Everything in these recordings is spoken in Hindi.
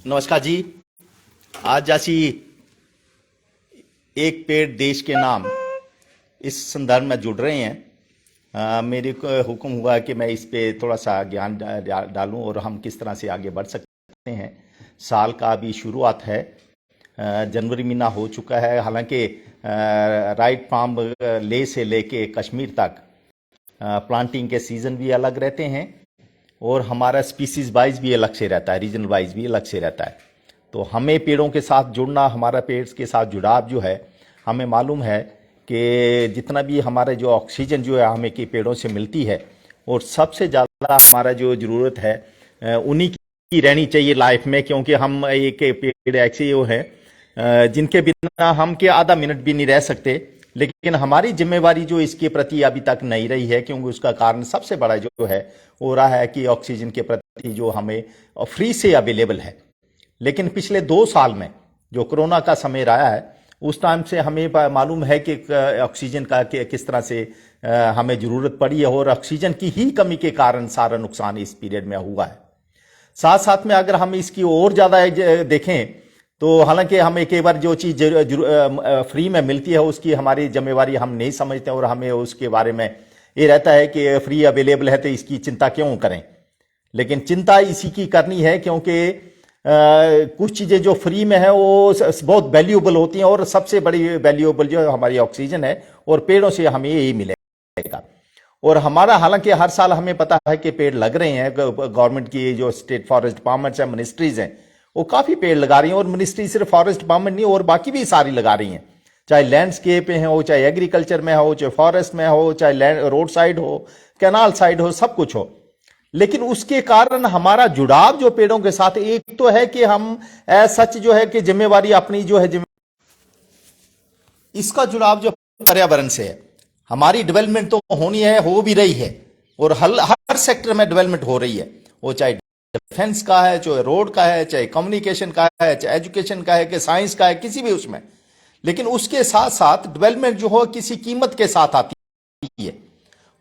नमस्कार जी। आज जासी एक पेड़ देश के नाम इस संदर्भ में जुड़ रहे हैं। मेरे को हुक्म हुआ कि मैं इस पे थोड़ा सा ज्ञान डालूं और हम किस तरह से आगे बढ़ सकते हैं। साल का अभी शुरुआत है, जनवरी महीना हो चुका है। हालांकि राइट फ्रॉम ले से लेके कश्मीर तक प्लांटिंग के सीज़न भी अलग रहते हैं और हमारा स्पीसीज वाइज भी अलग से रहता है, रीजनल वाइज भी अलग से रहता है। तो हमें पेड़ों के साथ जुड़ना, हमारा पेड़ के साथ जुड़ाव जो है, हमें मालूम है कि जितना भी हमारे जो ऑक्सीजन जो है हमें के पेड़ों से मिलती है और सबसे ज़्यादा हमारा जो ज़रूरत है उन्हीं की रहनी चाहिए लाइफ में, क्योंकि हम एक पेड़ ऐसे वो है जिनके बिना हम के आधा मिनट भी नहीं रह सकते। लेकिन हमारी जिम्मेवारी जो इसके प्रति अभी तक नहीं रही है, क्योंकि उसका कारण सबसे बड़ा जो है वो रहा है कि ऑक्सीजन के प्रति जो हमें फ्री से अवेलेबल है। लेकिन पिछले 2 साल में जो कोरोना का समय रहा है, उस टाइम से हमें मालूम है कि ऑक्सीजन का किस तरह से हमें जरूरत पड़ी है और ऑक्सीजन की ही कमी के कारण सारा नुकसान इस पीरियड में हुआ है। साथ साथ में अगर हम इसकी और ज़्यादा देखें तो हालांकि हम एक बार जो चीज़ फ्री में मिलती है उसकी हमारी जिम्मेवारी हम नहीं समझते और हमें उसके बारे में ये रहता है कि फ्री अवेलेबल है तो इसकी चिंता क्यों करें। लेकिन चिंता इसी की करनी है क्योंकि कुछ चीज़ें जो फ्री में है वो बहुत वैल्यूएबल होती हैं और सबसे बड़ी वैल्यूएबल जो हमारी ऑक्सीजन है और पेड़ों से हमें यही मिलेगा। और हमारा हालांकि हर साल हमें पता है कि पेड़ लग रहे हैं। गवर्नमेंट की जो स्टेट फॉरेस्ट डिपार्टमेंट्स हैं, मिनिस्ट्रीज हैं, वो काफ़ी पेड़ लगा रही हैं और मिनिस्ट्री सिर्फ फॉरेस्ट डिपार्टमेंट नहीं और बाकी भी सारी लगा रही हैं, चाहे लैंडस्केप में हो, चाहे एग्रीकल्चर में हो, चाहे फॉरेस्ट में हो, चाहे रोड साइड हो, कैनाल साइड हो, सब कुछ हो। लेकिन उसके कारण हमारा जुड़ाव जो पेड़ों के साथ, एक तो है कि हम सच जो है कि जिम्मेवारी अपनी जो है इसका जुड़ाव जो पर्यावरण से है। हमारी डेवलपमेंट तो होनी है, हो भी रही है और हर सेक्टर में डेवलपमेंट हो रही है, वो चाहे डिफेंस का है, चाहे रोड का है, चाहे कम्युनिकेशन का है, चाहे एजुकेशन का है, कि साइंस का है, किसी भी उसमें। लेकिन उसके साथ साथ डेवलपमेंट जो हो किसी कीमत के साथ आती है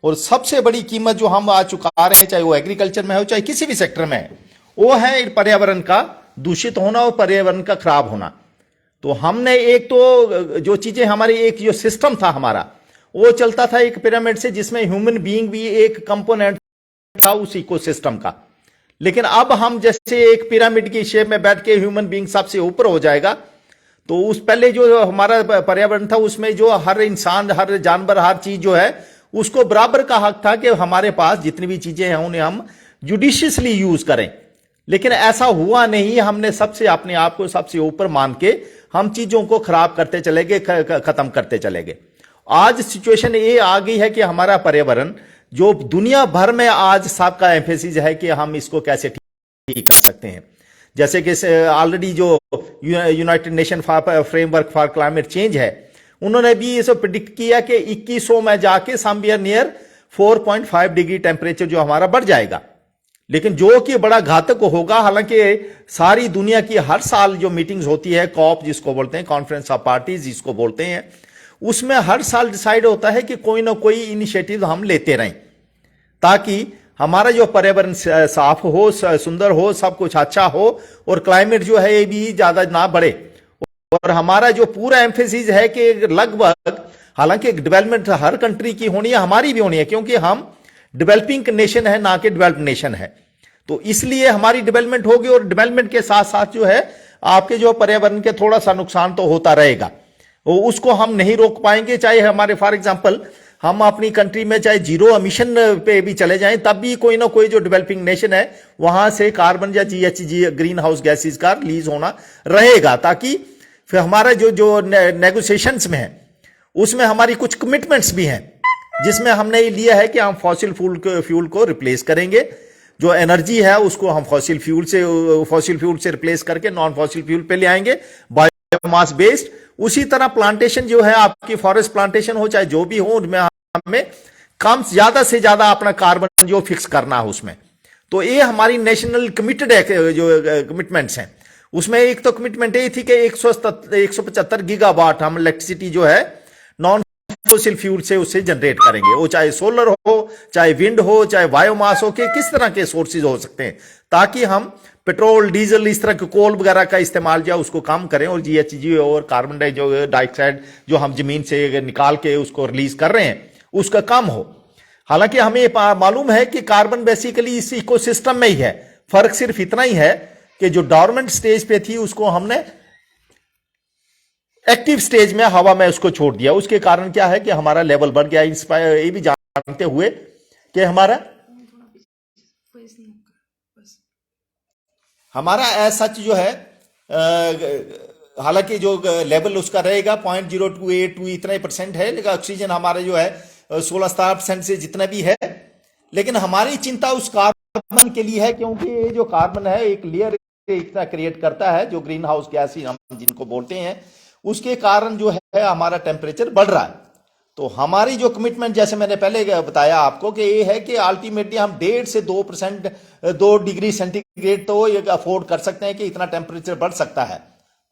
और सबसे बड़ी कीमत जो हम आज चुका रहे हैं, चाहे वो एग्रीकल्चर में हो चाहे किसी भी सेक्टर में है, वो है पर्यावरण का दूषित होना और पर्यावरण का खराब होना। तो हमने एक तो जो चीजें हमारी एक जो सिस्टम था हमारा, वो चलता था एक पिरामिड से जिसमें ह्यूमन बीइंग भी एक कंपोनेंट था उस इकोसिस्टम का। लेकिन अब हम जैसे एक पिरामिड की शेप में बैठ के ह्यूमन बीइंग सबसे ऊपर हो जाएगा, तो उस पहले जो हमारा पर्यावरण था उसमें जो हर इंसान, हर जानवर, हर चीज जो है उसको बराबर का हक था कि हमारे पास जितनी भी चीजें हैं उन्हें हम जुडिशियसली यूज करें। लेकिन ऐसा हुआ नहीं। हमने सबसे अपने आप को सबसे ऊपर मान के हम चीजों को खराब करते चले गए, खत्म करते चले गए। आज सिचुएशन ये आ गई है कि हमारा पर्यावरण जो दुनिया भर में आज सबका एम्फेसिस है कि हम इसको कैसे ठीक कर सकते हैं। जैसे कि ऑलरेडी जो United nation framework for climate change है, उन्होंने भी इसे प्रिडिक्ट किया कि 2100 में जाके समवेयर नियर 4.5 डिग्री टेम्परेचर जो हमारा बढ़ जाएगा। लेकिन जो कि बड़ा घातक होगा। हालांकि सारी दुनिया की हर साल जो मीटिंग्स होती है, कॉप जिसको बोलते हैं, कॉन्फ्रेंस ऑफ पार्टीज जिसको बोलते हैं, उसमें हर साल डिसाइड होता है कि कोई ना कोई इनिशिएटिव हम लेते रहें ताकि हमारा जो पर्यावरण साफ हो, सुंदर हो, सब कुछ अच्छा हो और क्लाइमेट जो है ये भी ज्यादा ना बढ़े। और हमारा जो पूरा एम्फेसिस है कि लगभग, हालांकि डेवलपमेंट हर कंट्री की होनी है, हमारी भी होनी है, क्योंकि हम डेवलपिंग नेशन है ना कि डेवलप्ड नेशन है। तो इसलिए हमारी डेवलपमेंट होगी और डेवलपमेंट के साथ साथ जो है आपके जो पर्यावरण के थोड़ा सा नुकसान तो होता रहेगा, उसको हम नहीं रोक पाएंगे। चाहे हमारे फॉर एग्जांपल हम अपनी कंट्री में चाहे जीरो एमिशन पे भी चले जाएं, तब भी कोई ना कोई जो डेवलपिंग नेशन है वहां से कार्बन या जीएचजी ग्रीन हाउस गैसेज का रिलीज होना रहेगा, ताकि फिर हमारा जो नेगोशिएशंस में है उसमें हमारी कुछ कमिटमेंट्स भी हैं, जिसमें हमने ये लिया है कि हम फॉसिल फ्यूल को रिप्लेस करेंगे। जो एनर्जी है उसको हम फॉसिल फ्यूल से रिप्लेस करके नॉन फॉसिल फ्यूल पे ले आएंगे, बायोमास बेस्ड। उसी तरह प्लांटेशन जो है आपकी, फॉरेस्ट प्लांटेशन हो चाहे जो भी हो, उनमें हमें कम ज्यादा से ज्यादा अपना कार्बन जो फिक्स करना है उसमें। तो ये हमारी नेशनल कमिटेड जो कमिटमेंट्स हैं, उसमें एक तो कमिटमेंट ये थी कि 175 गीगावाट हम इलेक्ट्रिसिटी जो है नॉन फोसिल फ्यूल से उससे जनरेट करेंगे, वो चाहे सोलर हो, चाहे विंड हो, चाहे बायोमास हो, के किस तरह के सोर्सेज हो सकते हैं, ताकि हम पेट्रोल डीजल इस तरह के कोल वगैरह का इस्तेमाल जो उसको कम करें और जीएचजी और कार्बन डाइऑक्साइड जो हम जमीन से निकाल के उसको रिलीज कर रहे हैं उसका कम हो। हालांकि हमें मालूम है कि कार्बन बेसिकली इस इकोसिस्टम में ही है, फर्क सिर्फ इतना ही है कि जो डोरमेंट स्टेज पे थी उसको हमने एक्टिव स्टेज में हवा में उसको छोड़ दिया। उसके कारण क्या है कि हमारा लेवल बढ़ गया। इंस्पायर ये भी जानते हुए कि हमारा एज सच जो है हालांकि जो लेवल उसका रहेगा 0.0282 इतना ही परसेंट है, लेकिन ऑक्सीजन हमारा जो है 16-17% से जितना भी है। लेकिन हमारी चिंता उस कार्बन के लिए है, क्योंकि ये जो कार्बन है एक लेयर इतना क्रिएट करता है जो ग्रीन हाउस गैस हम जिनको बोलते हैं, उसके कारण जो है हमारा टेम्परेचर बढ़ रहा है। तो हमारी जो कमिटमेंट जैसे मैंने पहले बताया आपको कि ये है कि अल्टीमेटली हम 1.5 से 2% 2 डिग्री सेंटीग्रेड तो ये अफोर्ड कर सकते हैं कि इतना टेम्परेचर बढ़ सकता है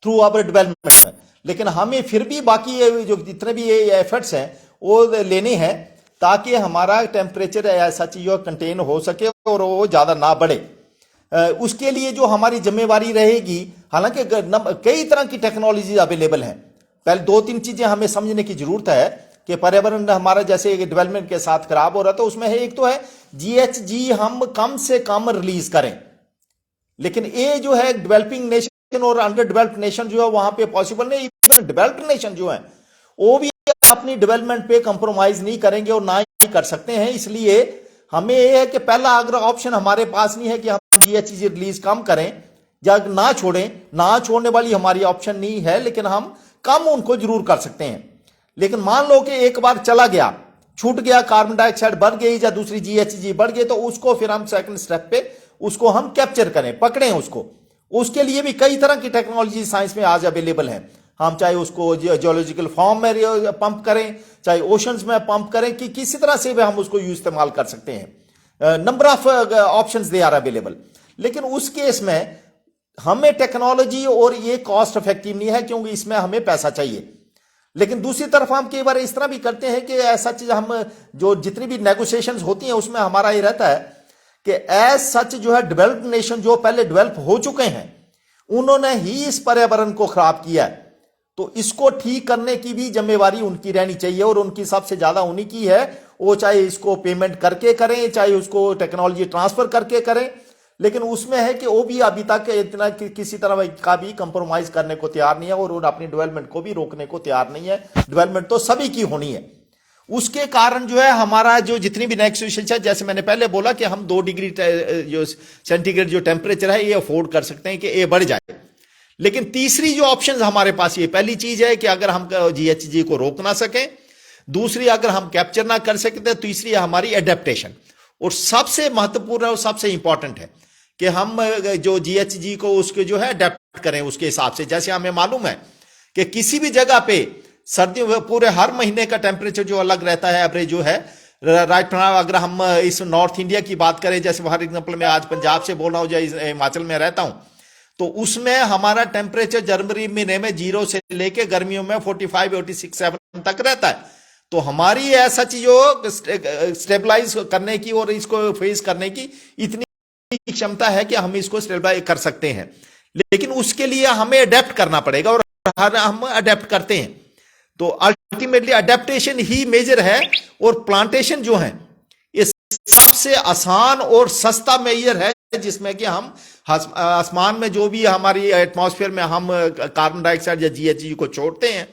थ्रू आवर डेवलपमेंट में। लेकिन हमें फिर भी बाकी जो जितने भी ये एफर्ट्स हैं वो लेने हैं ताकि हमारा टेम्परेचर ऐसा चीज़ कंटेन हो सके और वो ज़्यादा ना बढ़े। उसके लिए जो हमारी जिम्मेवारी रहेगी, हालांकि कई तरह की टेक्नोलॉजी अवेलेबल हैं। पहले 2-3 चीज़ें हमें समझने की जरूरत है कि पर्यावरण हमारा जैसे डेवलपमेंट के साथ खराब हो रहा था, उसमें है एक तो है जीएचजी हम कम से कम रिलीज करें। लेकिन ये जो है डेवलपिंग नेशन और अंडर डेवलप्ड नेशन जो है वहां पे पॉसिबल नहीं। इवन डेवलप्ड नेशन जो है वो भी अपनी डेवलपमेंट पे कंप्रोमाइज नहीं करेंगे और ना ही कर सकते हैं। इसलिए हमें यह है कि पहला अगर ऑप्शन हमारे पास नहीं है कि हम जीएचजी रिलीज कम करें या ना छोड़ें, ना छोड़ने वाली हमारी ऑप्शन नहीं है, लेकिन हम कम उनको जरूर कर सकते हैं। लेकिन मान लो कि एक बार चला गया, छूट गया, कार्बन डाइऑक्साइड बढ़ गई या दूसरी जीएचजी बढ़ गई, तो उसको फिर हम सेकंड स्टेप पे उसको हम कैप्चर करें, पकड़ें उसको। उसके लिए भी कई तरह की टेक्नोलॉजी साइंस में आज अवेलेबल है। हम चाहे उसको जियोलॉजिकल फॉर्म में पंप करें, चाहे ओशंस में पंप करें, कि किसी तरह से भी हम उसको इस्तेमाल कर सकते हैं। Number of options they are available. लेकिन उस केस में हमें टेक्नोलॉजी और ये कॉस्ट इफेक्टिव नहीं है, क्योंकि इसमें हमें पैसा चाहिए। लेकिन दूसरी तरफ हम कई बार इस तरह भी करते हैं कि ऐसा चीज हम जो जितनी भी नेगोशिएशंस होती हैं उसमें हमारा ये रहता है कि एज सच जो है डेवलप्ड नेशन जो पहले डेवलप हो चुके हैं उन्होंने ही इस पर्यावरण को खराब किया है, तो इसको ठीक करने की भी जिम्मेवारी उनकी रहनी चाहिए और उनकी सबसे ज्यादा उन्हीं की है। वो चाहे इसको पेमेंट करके करें, चाहे उसको टेक्नोलॉजी ट्रांसफर करके करें, लेकिन उसमें है कि वो भी अभी तक इतना किसी तरह का भी कंप्रोमाइज करने को तैयार नहीं है और अपनी डेवलपमेंट को भी रोकने को तैयार नहीं है। डेवलपमेंट तो सभी की होनी है। उसके कारण जो है हमारा जो जितनी भी नेगोशिएशन है, जैसे मैंने पहले बोला कि हम 2 डिग्री जो सेंटीग्रेड जो टेम्परेचर है ये अफोर्ड कर सकते हैं कि ये बढ़ जाए। लेकिन तीसरी जो ऑप्शन हमारे पास, ये पहली चीज है कि अगर हम जीएचजी को रोक ना सकें, दूसरी अगर हम कैप्चर ना कर सकते, तीसरी है हमारी एडेप्टेशन। और सबसे महत्वपूर्ण और सबसे इंपॉर्टेंट है कि हम जो जीएचजी को उसके जो है अडेप्ट करें उसके हिसाब से। जैसे हमें मालूम है कि किसी भी जगह पे सर्दियों में पूरे हर महीने का टेम्परेचर जो अलग रहता है, एवरेज जो है राइट नाउ, अगर हम इस नॉर्थ इंडिया की बात करें, जैसे फॉर एग्जांपल मैं आज पंजाब से बोल रहा हूं या हिमाचल में रहता हूं, तो उसमें हमारा टेम्परेचर जनवरी महीने में 0 से लेके गर्मियों में 45, 46, 7 तक रहता है। तो हमारी ऐसा चीजों स्टेबलाइज करने की और इसको फेस करने की इतनी क्षमता है कि हम इसको स्टेबलाइज कर सकते हैं। लेकिन उसके लिए हमें अडेप्ट करना पड़ेगा और हम अडेप्ट करते हैं। तो अल्टीमेटली अडेप्टेशन ही मेजर है और प्लांटेशन जो है ये सबसे आसान और सस्ता मेजर है, जिसमें कि हम आसमान में जो भी हमारी एटमॉस्फेयर में हम कार्बन डाइऑक्साइड या जीएचजी को छोड़ते हैं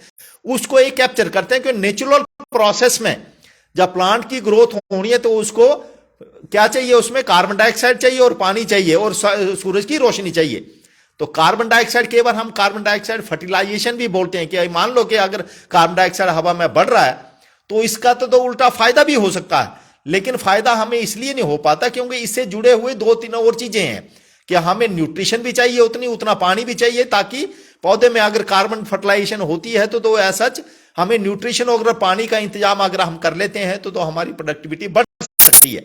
उसको एक कैप्चर करते हैं। क्योंकि नेचुरल प्रोसेस में जब प्लांट की ग्रोथ होनी है तो उसको क्या चाहिए, उसमें कार्बन डाइऑक्साइड चाहिए और पानी चाहिए और सूरज की रोशनी चाहिए। तो कार्बन डाइऑक्साइड के बार हम कार्बन डाइऑक्साइड फर्टिलाइजेशन भी बोलते हैं कि मान लो कि अगर कार्बन डाइऑक्साइड हवा में बढ़ रहा है तो इसका तो उल्टा फायदा भी हो सकता है। लेकिन फायदा हमें इसलिए नहीं हो पाता क्योंकि इससे जुड़े हुए 2-3 और चीजें हैं कि हमें न्यूट्रिशन भी चाहिए उतना पानी भी चाहिए, ताकि पौधे में अगर कार्बन फर्टिलाइजेशन होती है तो ऐसा हमें न्यूट्रिशन और अगर पानी का इंतजाम अगर हम कर लेते हैं तो हमारी प्रोडक्टिविटी बढ़ सकती है।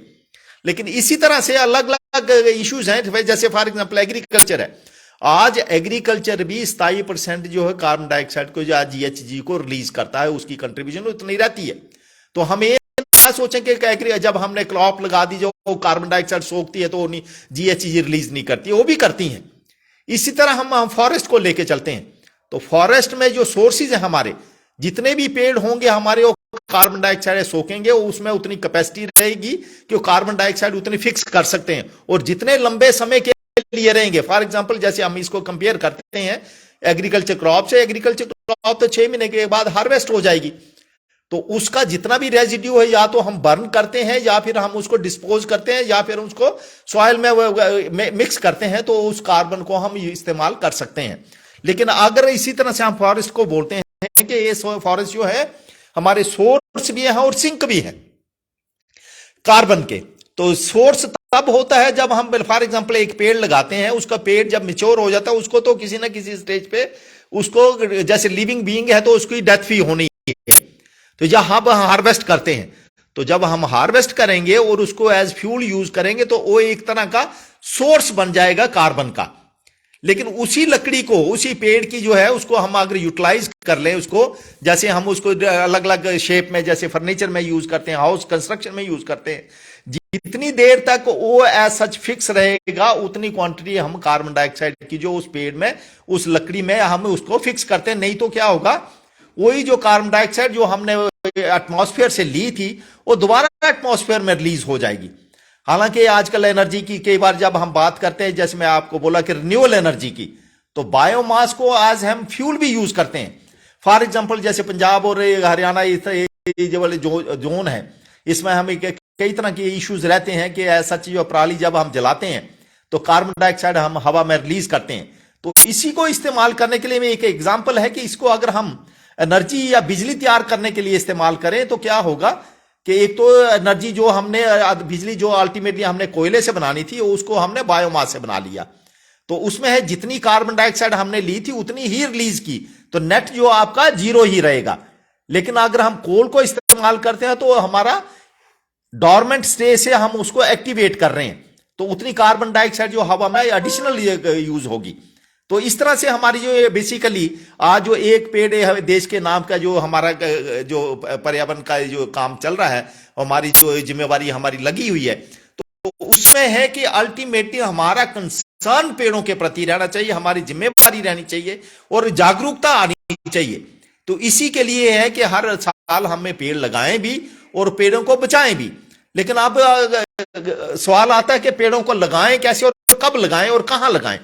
लेकिन इसी तरह से अलग अलग इश्यूज हैं, जैसे फॉर एग्जांपल एग्रीकल्चर है। आज एग्रीकल्चर भी 27% जो है कार्बन डाइऑक्साइड को जो जीएचजी को रिलीज करता है, उसकी कंट्रीब्यूशन उतनी रहती है। तो हम ये ना सोचें कि जब हमने क्रॉप लगा दी जो कार्बन डाइऑक्साइड सोखती है तो जीएचजी रिलीज नहीं करती, वो भी करती हैं। इसी तरह हम फॉरेस्ट को लेके चलते हैं, तो फॉरेस्ट में जो सोर्सेज है हमारे, जितने भी पेड़ होंगे हमारे वो कार्बन डाइऑक्साइड सोखेंगे, उसमें उतनी कैपेसिटी रहेगी कि वो कार्बन डाइऑक्साइड उतनी फिक्स कर सकते हैं। और जितने लंबे समय के लिए रहेंगे, फॉर एग्जांपल जैसे हम इसको कंपेयर करते हैं एग्रीकल्चर क्रॉप से, एग्रीकल्चर क्रॉप तो 6 महीने के बाद हार्वेस्ट हो जाएगी, तो उसका जितना भी रेजिड्यू है या तो हम बर्न करते हैं या फिर हम उसको डिस्पोज करते हैं या फिर उसको सॉइल में मिक्स करते हैं, तो उस कार्बन को हम इस्तेमाल कर सकते हैं। लेकिन अगर इसी तरह से हम फॉरेस्ट को बोलते हैं कि ये फॉरेस्ट जो है हमारे सोर्स भी है और सिंक भी है कार्बन के, तो सोर्स तब होता है जब हम फॉर एग्जांपल एक पेड़ लगाते हैं, उसका पेड़ जब मैच्योर हो जाता है उसको तो किसी ना किसी स्टेज पे उसको, जैसे लिविंग बीइंग है तो उसकी डेथ भी होनी है, तो जब हम हार्वेस्ट करते हैं, तो जब हम हार्वेस्ट करेंगे और उसको एज फ्यूल यूज करेंगे तो वो एक तरह का सोर्स बन जाएगा कार्बन का। लेकिन उसी लकड़ी को, उसी पेड़ की जो है उसको हम अगर यूटिलाइज कर लें, उसको जैसे हम उसको अलग अलग शेप में जैसे फर्नीचर में यूज करते हैं, हाउस कंस्ट्रक्शन में यूज करते हैं, जितनी देर तक वो एज सच फिक्स रहेगा उतनी क्वांटिटी हम कार्बन डाइऑक्साइड की जो उस पेड़ में, उस लकड़ी में हम उसको फिक्स करते हैं। नहीं तो क्या होगा, वही जो कार्बन डाइऑक्साइड जो हमने एटमॉस्फेयर से ली थी वो दोबारा एटमॉस्फेयर में रिलीज हो जाएगी। हालांकि आजकल एनर्जी की कई बार जब हम बात करते हैं, जैसे मैं आपको बोला कि रिन्यूएबल एनर्जी की, तो बायोमास को आज हम फ्यूल भी यूज करते हैं। फॉर एग्जांपल जैसे पंजाब और हरियाणा जो वाले जोन है, इसमें हमें कई तरह के इश्यूज रहते हैं कि ऐसा चीज पराली जब हम जलाते हैं तो कार्बन डाइऑक्साइड हम हवा में रिलीज करते हैं। तो इसी को इस्तेमाल करने के लिए एक एग्जाम्पल है कि इसको अगर हम एनर्जी या बिजली तैयार करने के लिए इस्तेमाल करें तो क्या होगा कि एक तो एनर्जी जो हमने, बिजली जो अल्टीमेटली हमने कोयले से बनानी थी उसको हमने बायोमास से बना लिया, तो उसमें है जितनी कार्बन डाइऑक्साइड हमने ली थी उतनी ही रिलीज की, तो नेट जो आपका 0 ही रहेगा। लेकिन अगर हम कोल को इस्तेमाल करते हैं तो हमारा डॉर्मेंट स्टेज से हम उसको एक्टिवेट कर रहे हैं, तो उतनी कार्बन डाइऑक्साइड जो हवा में एडिशनल यूज होगी। तो इस तरह से हमारी जो बेसिकली आज जो एक पेड़ देश के नाम का जो हमारा जो पर्यावरण का जो काम चल रहा है, हमारी जो जिम्मेवारी हमारी लगी हुई है, तो उसमें है कि अल्टीमेटली हमारा कंसर्न पेड़ों के प्रति रहना चाहिए, हमारी जिम्मेवारी रहनी चाहिए और जागरूकता आनी चाहिए। तो इसी के लिए है कि हर साल हमें पेड़ लगाएं भी और पेड़ों को बचाएं भी। लेकिन अब सवाल आता है कि पेड़ों को लगाएं कैसे और कब लगाएं और कहां लगाएं।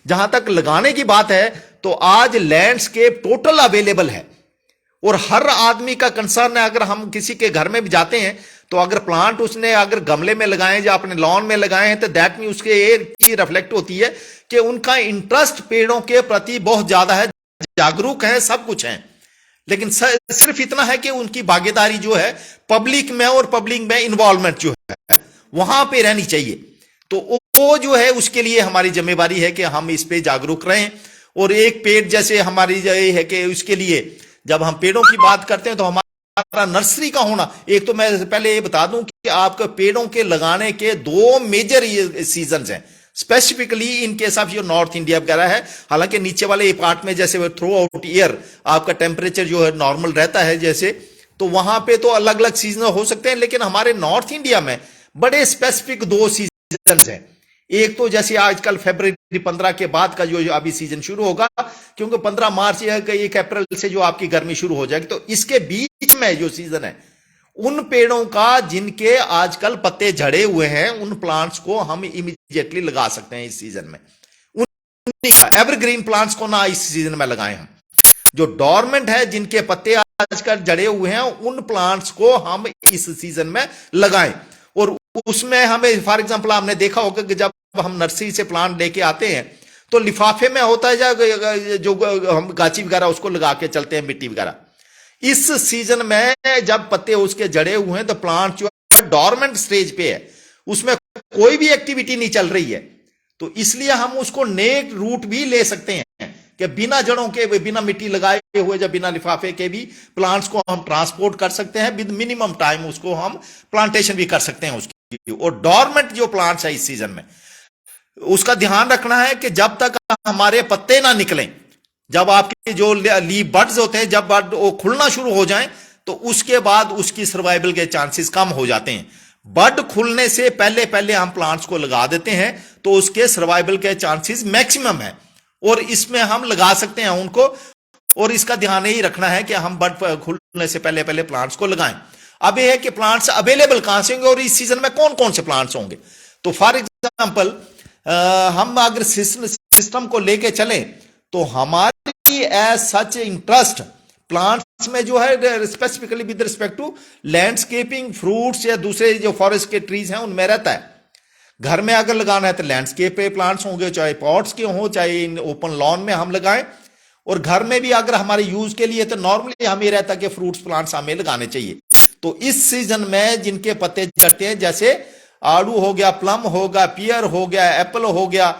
जहां तक लगाने की बात है तो आज लैंडस्केप टोटल अवेलेबल है और हर आदमी का कंसर्न है। अगर हम किसी के घर में भी जाते हैं तो अगर प्लांट उसने अगर गमले में लगाए या अपने लॉन में लगाए हैं तो दैट मीन उसके एक चीज रिफ्लेक्ट होती है कि उनका इंटरेस्ट पेड़ों के प्रति बहुत ज्यादा है, जागरूक है, सब कुछ है। लेकिन सिर्फ इतना है कि उनकी भागीदारी जो है पब्लिक में और पब्लिक में इन्वॉल्वमेंट जो है वहां पे रहनी चाहिए। तो वो जो है उसके लिए हमारी जिम्मेवारी है कि हम इस पे जागरूक रहें। और एक पेड़ जैसे हमारी ये है कि उसके लिए जब हम पेड़ों की बात करते हैं तो हमारा नर्सरी का होना, एक तो मैं पहले ये बता दूं कि आपके पेड़ों के लगाने के 2 मेजर सीजन हैं स्पेसिफिकली इन केस ऑफ जो नॉर्थ इंडिया वगैरह है। हालांकि नीचे वाले पार्ट में जैसे थ्रू आउट ईयर आपका टेम्परेचर जो है नॉर्मल रहता है जैसे, तो वहां पे तो अलग अलग सीजन हो सकते हैं। लेकिन हमारे नॉर्थ इंडिया में बड़े स्पेसिफिक 2 सीजन हैं। एक तो जैसे आजकल फरवरी 15 के बाद का जो अभी सीजन शुरू होगा, क्योंकि 15 मार्च या 1 अप्रैल से जो आपकी गर्मी शुरू हो जाएगी, तो इसके बीच में जो सीजन है उन पेड़ों का जिनके आजकल पत्ते झड़े हुए हैं उन प्लांट्स को हम इमीडिएटली लगा सकते हैं इस सीजन में। उन एवरग्रीन प्लांट्स को ना इस सीजन में लगाएं हम। जो डॉर्मेंट है जिनके पत्ते आजकल झड़े हुए हैं उन प्लांट्स को हम इस सीजन में लगाएं। और उसमें हमें फॉर एग्जांपल आपने देखा होगा कि जब हम नर्सरी से प्लांट लेके आते हैं तो लिफाफे में होता है जो हम गाची वगैरह उसको लगा के चलते हैं, मिट्टी वगैरह। इस सीजन में जब पत्ते उसके जड़े हुए हैं तो प्लांट जो है डॉर्मेंट स्टेज पे है, उसमें कोई भी एक्टिविटी नहीं चल रही है। तो इसलिए हम उसको नेक रूट भी ले सकते हैं कि बिना जड़ों के, बिना मिट्टी लगाए हुए, जब बिना लिफाफे के भी प्लांट्स को हम ट्रांसपोर्ट कर सकते हैं विद मिनिमम टाइम, उसको हम प्लांटेशन भी कर सकते हैं उसकी। और डॉर्मेंट जो प्लांट्स है इस सीजन में उसका ध्यान रखना है कि जब तक हमारे पत्ते ना निकलें, जब आपके जो लीफ बड्स होते हैं जब बड वो खुलना शुरू हो जाएं, तो उसके बाद उसकी सर्वाइवल के चांसेस कम हो जाते हैं। बड खुलने से पहले पहले हम प्लांट्स को लगा देते हैं तो उसके सर्वाइवल के चांसेस मैक्सिमम है, और इसमें हम लगा सकते हैं उनको। और इसका ध्यान यही रखना है कि हम बड खुलने से पहले पहले प्लांट्स को लगाएं। अब यह है कि प्लांट्स अवेलेबल कहां से होंगे और इस सीजन में कौन कौन से प्लांट्स होंगे। तो फॉर एग्जाम्पल हम अगर सिस्टम को लेके चलें तो हमारी एज सच इंटरेस्ट प्लांट्स में जो है specifically with respect to landscaping, fruits या दूसरे जो फॉरेस्ट के ट्रीज हैं उनमें रहता है। घर में अगर लगाना है तो लैंडस्केप पे प्लांट्स होंगे, चाहे पॉट्स के हों चाहे इन ओपन लॉन में हम लगाएं। और घर में भी अगर हमारे यूज के लिए तो नॉर्मली हमें रहता है कि फ्रूट्स प्लांट्स हमें लगाने चाहिए। तो इस सीजन में जिनके पत्ते झड़ते हैं, जैसे आड़ू हो गया, प्लम हो गया, पियर हो गया, एप्पल हो गया,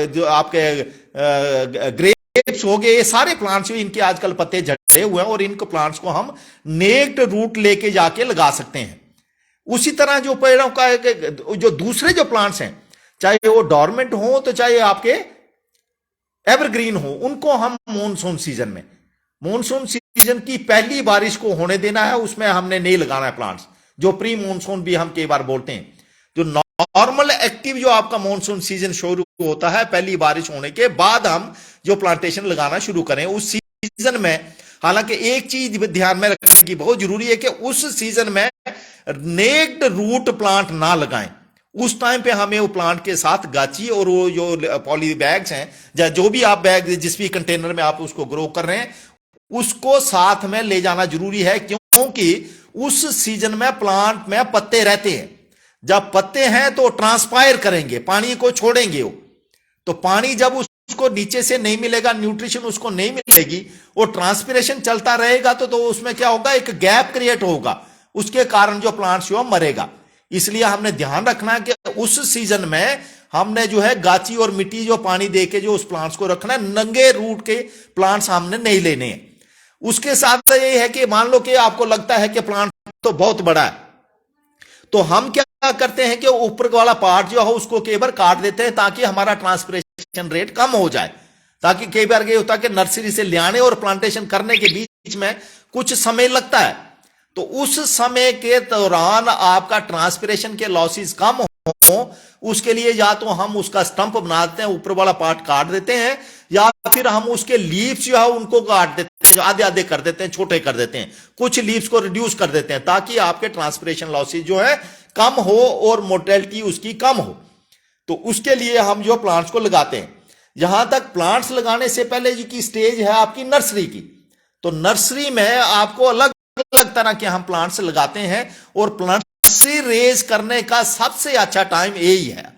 जो आपके ग्रेप्स हो गए, ये सारे प्लांट्स इनके आजकल पत्ते झड़े हुए हैं और इनको प्लांट्स को हम नेक्ड रूट लेके जाके लगा सकते हैं। उसी तरह जो पेड़ों का जो दूसरे जो प्लांट्स हैं, चाहे वो डॉर्मेंट हो तो चाहे आपके एवरग्रीन हो, उनको हम मॉनसून सीजन की पहली बारिश को होने देना है, उसमें हमने नहीं लगाना है प्लांट्स। जो प्री मॉनसून भी हम कई बार बोलते हैं, जो नॉर्मल एक्टिव जो आपका मॉनसून सीजन शुरू होता है पहली बारिश होने के बाद हम जो प्लांटेशन लगाना शुरू करें उस सीजन में। हालांकि एक चीज ध्यान में रखने की बहुत जरूरी है कि उस सीजन में नेक्ड रूट प्लांट ना लगाएं। उस टाइम पे हमें वो प्लांट के साथ गाची और वो जो पॉली बैग्स हैं या जो भी आप बैग जिस भी कंटेनर में आप उसको ग्रो कर रहे हैं उसको साथ में ले जाना जरूरी है, क्योंकि उस सीजन में प्लांट में पत्ते रहते हैं। जब पत्ते हैं तो ट्रांसपायर करेंगे, पानी को छोड़ेंगे वो, तो पानी जब उसको नीचे से नहीं मिलेगा, न्यूट्रिशन उसको नहीं मिलेगी और ट्रांसपिरेशन चलता रहेगा तो उसमें क्या होगा, एक गैप क्रिएट होगा, उसके कारण जो प्लांट्स जो मरेगा। इसलिए हमने ध्यान रखना है कि उस सीजन में हमने जो है गाची और मिट्टी जो पानी देके जो उस प्लांट्स को रखना है, नंगे रूट के प्लांट्स हमने नहीं लेने हैं। उसके साथ ये है कि मान लो कि आपको लगता है कि प्लांट तो बहुत बड़ा है, तो हम क्या करते हैं कि ऊपर वाला पार्ट जो है उसको कई बार काट देते हैं ताकि हमारा ट्रांसपिरेशन रेट कम हो जाए। ताकि कई बार ये होता है कि नर्सरी से ले आने और प्लांटेशन करने के बीच में कुछ समय लगता है, तो उस समय के दौरान आपका ट्रांसपिरेशन के लॉसेस कम हो, उसके लिए या तो हम उसका स्टंप बना देते हैं, ऊपर वाला पार्ट काट देते हैं, या फिर हम उसके लीव्स जो है उनको काट देते हैं, आधे आधे कर देते हैं, छोटे कर देते हैं, कुछ लीव्स को रिड्यूस कर देते हैं ताकि आपके ट्रांसपिरेशन लॉसेस जो है कम हो और मोर्टेलिटी उसकी कम हो। तो उसके लिए हम जो प्लांट्स को लगाते हैं। यहां तक प्लांट्स लगाने से पहले जो की स्टेज है आपकी नर्सरी की, तो नर्सरी में आपको अलग अलग तरह के हम प्लांट्स लगाते हैं और नर्सरी रेज करने का सबसे अच्छा टाइम यही है।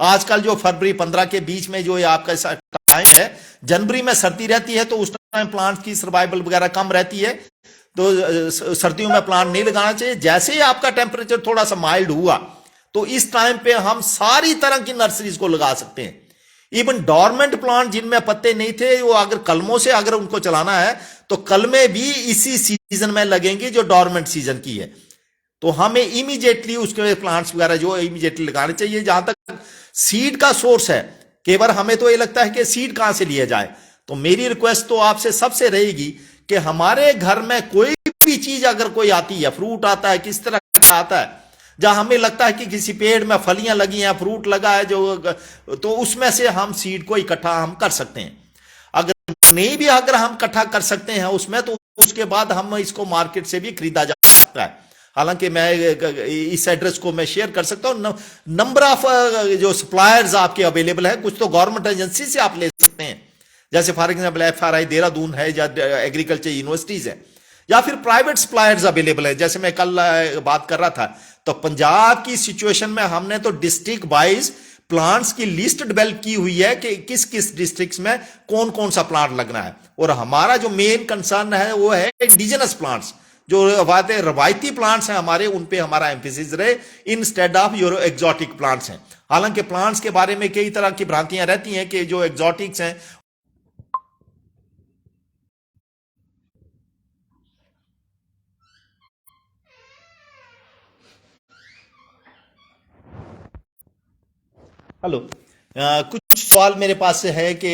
आजकल जो फरवरी 15 के बीच में जो आपका टाइम है, जनवरी में सर्दी रहती है तो उस टाइम प्लांट की सर्वाइवल वगैरह कम रहती है, तो सर्दियों में प्लांट नहीं लगाना चाहिए। जैसे ही आपका टेम्परेचर थोड़ा सा माइल्ड हुआ तो इस टाइम पे हम सारी तरह की नर्सरीज को लगा सकते हैं। इवन डॉर्मेंट प्लांट जिनमें पत्ते नहीं थे, वो अगर कलमों से अगर उनको चलाना है तो कलमे भी इसी सीजन में लगेंगी जो डॉर्मेंट सीजन की है। तो हमें इमीडिएटली उसके प्लांट्स वगैरह जो इमीडिएटली लगाने चाहिए। जहां तक सीड का सोर्स है, कई बार हमें तो ये लगता है कि सीड कहां से लिया जाए, तो मेरी रिक्वेस्ट तो आपसे सबसे रहेगी कि हमारे घर में कोई भी चीज अगर कोई आती है, फ्रूट आता है, किस तरह का आता है, जहां हमें लगता है कि किसी पेड़ में फलियां लगी हैं, फ्रूट लगा है जो, तो उसमें से हम सीड को इकट्ठा हम कर सकते हैं। अगर नहीं भी अगर हम इकट्ठा कर सकते हैं उसमें, तो उसके बाद हम इसको मार्केट से भी खरीदा जा सकता है। हालांकि मैं इस एड्रेस को मैं शेयर कर सकता हूं। नंबर ऑफ जो सप्लायर्स आपके अवेलेबल है, कुछ तो गवर्नमेंट एजेंसी से आप ले सकते हैं, जैसे फॉर एग्जाम्पल FRI देहरादून है या एग्रीकल्चर यूनिवर्सिटीज है, या फिर प्राइवेट सप्लायर्स अवेलेबल है। जैसे मैं कल बात कर रहा था, तो पंजाब की सिचुएशन में हमने तो डिस्ट्रिक्ट वाइज प्लांट्स की लिस्ट डेवलप की हुई है कि किस किस डिस्ट्रिक्ट्स में कौन कौन सा प्लांट लगना है। और हमारा जो मेन कंसर्न है वो है इंडिजिनस प्लांट्स, जो रवायती प्लांट्स हैं हमारे, उन पे हमारा एम्फेसिस रहे instead of your exotic plants हैं। हालांकि प्लांट्स के बारे में कई तरह की भ्रांतियां रहती हैं कि जो एक्सोटिक्स हैं हेलो। कुछ सवाल मेरे पास है कि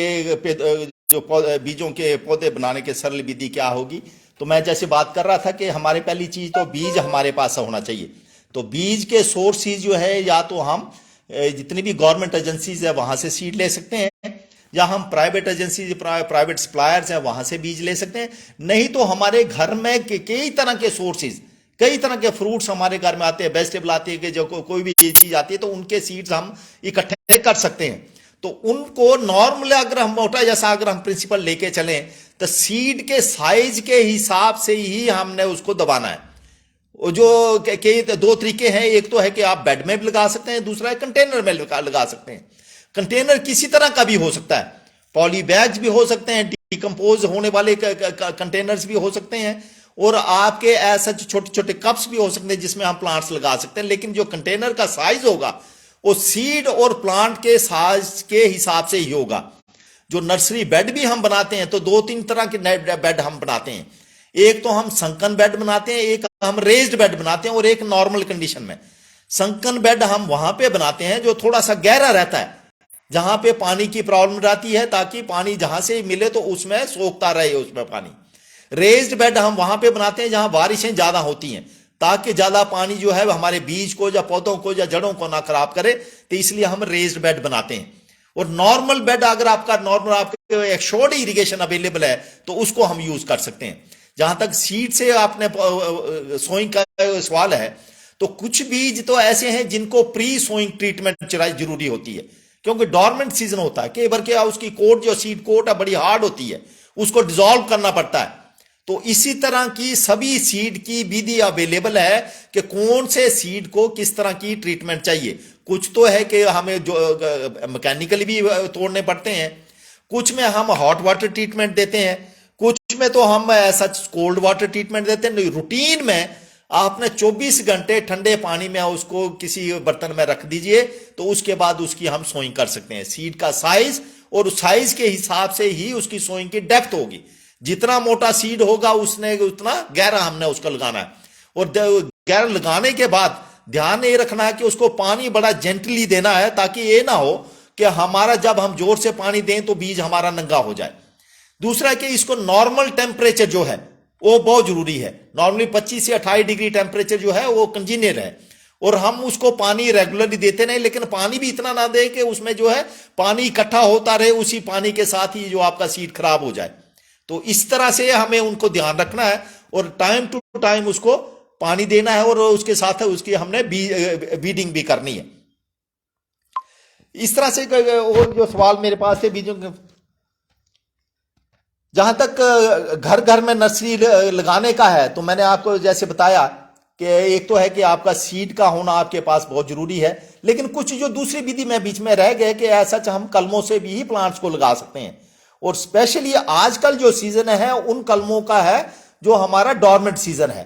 जो बीजों के पौधे बनाने के सरल विधि क्या होगी। तो मैं जैसे बात कर रहा था कि हमारे पहली चीज तो बीज हमारे पास होना चाहिए। तो बीज के सोर्सेज जो है, या तो हम जितनी भी गवर्नमेंट एजेंसीज है वहां से सीड ले सकते हैं, या हम प्राइवेट एजेंसी प्राइवेट सप्लायर्स हैं वहां से बीज ले सकते हैं। नहीं तो हमारे घर में कई तरह के सोर्सेज, कई तरह के फ्रूट्स हमारे घर में आते हैं, वेजिटेबल आती है, कि जो कोई भी चीज आती है तो उनके सीड्स हम इकट्ठे कर सकते हैं। तो उनको नॉर्मल अगर हम मोटा जैसा अगर हम प्रिंसिपल लेके चलें, तो सीड के साइज के हिसाब से ही हमने उसको दबाना है। वो जो कई दो तरीके हैं, एक तो है कि आप बेड में भी लगा सकते हैं, दूसरा है कंटेनर में लगा सकते हैं। कंटेनर किसी तरह का भी हो सकता है, पॉली बैग्स भी हो सकते हैं, डिकम्पोज होने वाले कंटेनर्स भी हो सकते हैं, और आपके ऐसा छोटे छोटे कप्स भी हो सकते हैं जिसमें हम प्लांट्स लगा सकते हैं। लेकिन जो कंटेनर का साइज होगा वो सीड और प्लांट के साइज के हिसाब से ही होगा। जो नर्सरी बेड भी हम बनाते हैं तो दो तीन तरह के बेड हम बनाते हैं। एक तो हम संकन बेड बनाते हैं, एक हम रेज्ड बेड बनाते हैं, और एक नॉर्मल कंडीशन में। संकन बेड हम वहां पे बनाते हैं जो थोड़ा सा गहरा रहता है, जहां पे पानी की प्रॉब्लम रहती है, ताकि पानी जहां से मिले तो उसमें सोखता रहे उसमें पानी। रेज्ड बेड हम वहां पे बनाते हैं जहां बारिशें ज्यादा होती हैं, ताकि ज्यादा पानी जो है हमारे बीज को या पौधों को या जड़ों को ना खराब करे, तो इसलिए हम रेज्ड बेड बनाते हैं। और नॉर्मल बेड अगर आपका नॉर्मल आपके एक शॉर्ट इरिगेशन अवेलेबल है तो उसको हम यूज कर सकते हैं। जहां तक सीड से आपने सोइंग का सवाल है, तो कुछ बीज तो ऐसे हैं जिनको प्री सोइंग ट्रीटमेंट जरूरी होती है, क्योंकि डॉर्मेंट सीजन होता है। कई बार क्या उसकी कोट जो सीड कोट है बड़ी हार्ड होती है, उसको डिसॉल्व करना पड़ता है। तो इसी तरह की सभी सीड की विधि अवेलेबल है कि कौन से सीड को किस तरह की ट्रीटमेंट चाहिए। कुछ तो है कि हमें जो मैकेनिकली भी तोड़ने पड़ते हैं, कुछ में हम हॉट वाटर ट्रीटमेंट देते हैं, कुछ में तो हम ऐसा कोल्ड वाटर ट्रीटमेंट देते हैं। रूटीन में आपने 24 घंटे ठंडे पानी में उसको किसी बर्तन में रख दीजिए, तो उसके बाद उसकी हम सोइंग कर सकते हैं। सीड का साइज और साइज के हिसाब से ही उसकी सोइंग की डेप्थ होगी। जितना मोटा सीड होगा उसने उतना गहरा हमने उसको लगाना है। और गहरा लगाने के बाद ध्यान ये रखना है कि उसको पानी बड़ा जेंटली देना है, ताकि ये ना हो कि हमारा जब हम जोर से पानी दें तो बीज हमारा नंगा हो जाए। दूसरा कि इसको नॉर्मल टेम्परेचर जो है वो बहुत जरूरी है। नॉर्मली 25 से 28 डिग्री टेम्परेचर जो है वो कंजीनियर है, और हम उसको पानी रेगुलरली देते नहीं, लेकिन पानी भी इतना ना दे कि उसमें जो है पानी इकट्ठा होता रहे, उसी पानी के साथ ही जो आपका सीड खराब हो जाए। तो इस तरह से हमें उनको ध्यान रखना है, और टाइम टू टाइम उसको पानी देना है, और उसके साथ उसकी हमने बीडिंग भी करनी है। इस तरह से और जो सवाल मेरे पास है बीजों के, जहां तक घर घर में नर्सरी लगाने का है, तो मैंने आपको जैसे बताया कि एक तो है कि आपका सीड का होना आपके पास बहुत जरूरी है, लेकिन कुछ जो दूसरी विधि में बीच में रह गए कि ऐसा हम कलमों से भी ही प्लांट्स को लगा सकते हैं। और स्पेशली आजकल जो सीजन है उन कलमों का है जो हमारा डॉर्मेंट सीजन है।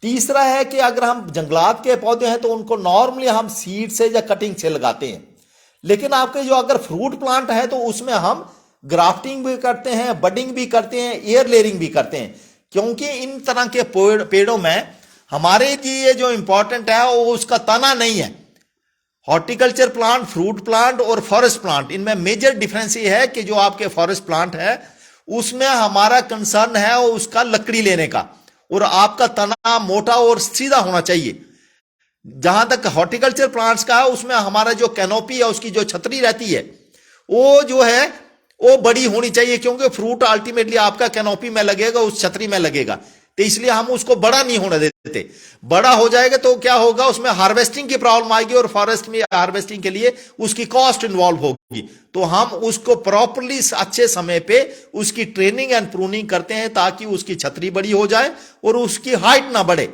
तीसरा है कि अगर हम जंगलात के पौधे हैं तो उनको नॉर्मली हम सीड से या कटिंग से लगाते हैं, लेकिन आपके जो अगर फ्रूट प्लांट है तो उसमें हम ग्राफ्टिंग भी करते हैं, बडिंग भी करते हैं, एयर लेयरिंग भी करते हैं। क्योंकि इन तरह के पेड़ों में हमारे लिए जो इंपॉर्टेंट है वो उसका तना नहीं है। हॉर्टिकल्चर प्लांट, फ्रूट प्लांट और फॉरेस्ट प्लांट, इनमें मेजर डिफरेंस ये है कि जो आपके फॉरेस्ट प्लांट है उसमें हमारा कंसर्न है उसका लकड़ी लेने का, और आपका तना मोटा और सीधा होना चाहिए। जहां तक हॉर्टिकल्चर प्लांट्स का है उसमें हमारा जो कैनोपी है, उसकी जो छतरी रहती है, वो जो है वो बड़ी होनी चाहिए, क्योंकि फ्रूट अल्टीमेटली आपका कैनोपी में लगेगा, उस छतरी में लगेगा। तो इसलिए हम उसको बड़ा नहीं होने देते। बड़ा हो जाएगा तो क्या होगा, उसमें हार्वेस्टिंग की प्रॉब्लम आएगी, और फॉरेस्ट में हार्वेस्टिंग के लिए उसकी कॉस्ट इन्वॉल्व होगी। तो हम उसको प्रॉपरली अच्छे समय पे उसकी ट्रेनिंग एंड प्रूनिंग करते हैं, ताकि उसकी छतरी बड़ी हो जाए और उसकी हाइट ना बढ़े।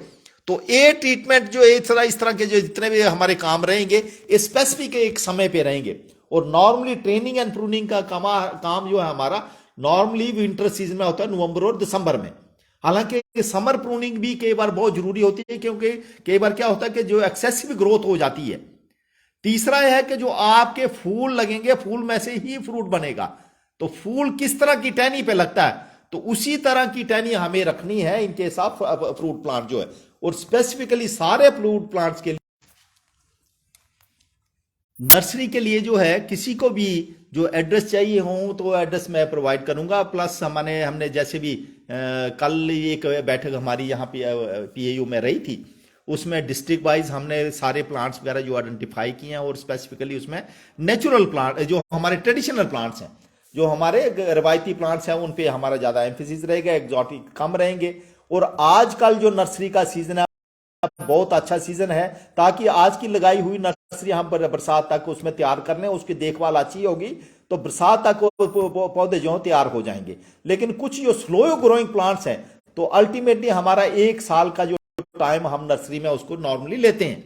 तो ये ट्रीटमेंट जो इस तरह के जो जितने भी हमारे काम रहेंगे, स्पेसिफिक एक समय पे रहेंगे। और नॉर्मली ट्रेनिंग एंड प्रूनिंग का काम जो है हमारा नॉर्मली विंटर सीजन में होता है, नवंबर और दिसंबर में। हालांकि समर प्रूनिंग भी कई बार बहुत जरूरी होती है, क्योंकि कई बार क्या होता है कि जो एक्सेसिव ग्रोथ हो जाती है। तीसरा यह है कि जो आपके फूल लगेंगे, फूल में से ही फ्रूट बनेगा। तो फूल किस तरह की टहनी पे लगता है, तो उसी तरह की टहनी हमें रखनी है इनके साथ फ्रूट प्लांट जो है। और स्पेसिफिकली सारे फ्रूट प्लांट्स के लिए नर्सरी के लिए जो है किसी को भी जो एड्रेस चाहिए हो तो एड्रेस मैं प्रोवाइड करूंगा। प्लस हमने जैसे भी कल एक बैठक हमारी यहाँ पे पीएयू में रही थी, उसमें डिस्ट्रिक्ट वाइज हमने सारे प्लांट्स वगैरह जो आइडेंटिफाई किए हैं, और स्पेसिफिकली उसमें नेचुरल प्लांट जो हमारे ट्रेडिशनल प्लांट्स हैं, जो हमारे रवायती प्लांट्स हैं, उन पे हमारा ज़्यादा एम्फेसिस रहेगा, एग्जॉटिक कम रहेंगे। और आजकल जो नर्सरी का सीजन है बहुत अच्छा सीजन है, ताकि आज की लगाई हुई नर्सरी हम बरसात तक उसमें तैयार कर लें, उसकी देखभाल अच्छी होगी तो बरसात तक पौधे जो तैयार हो जाएंगे। लेकिन कुछ जो स्लो ग्रोइंग प्लांट्स हैं तो अल्टीमेटली हमारा एक साल का जो टाइम हम नर्सरी में उसको नॉर्मली लेते हैं,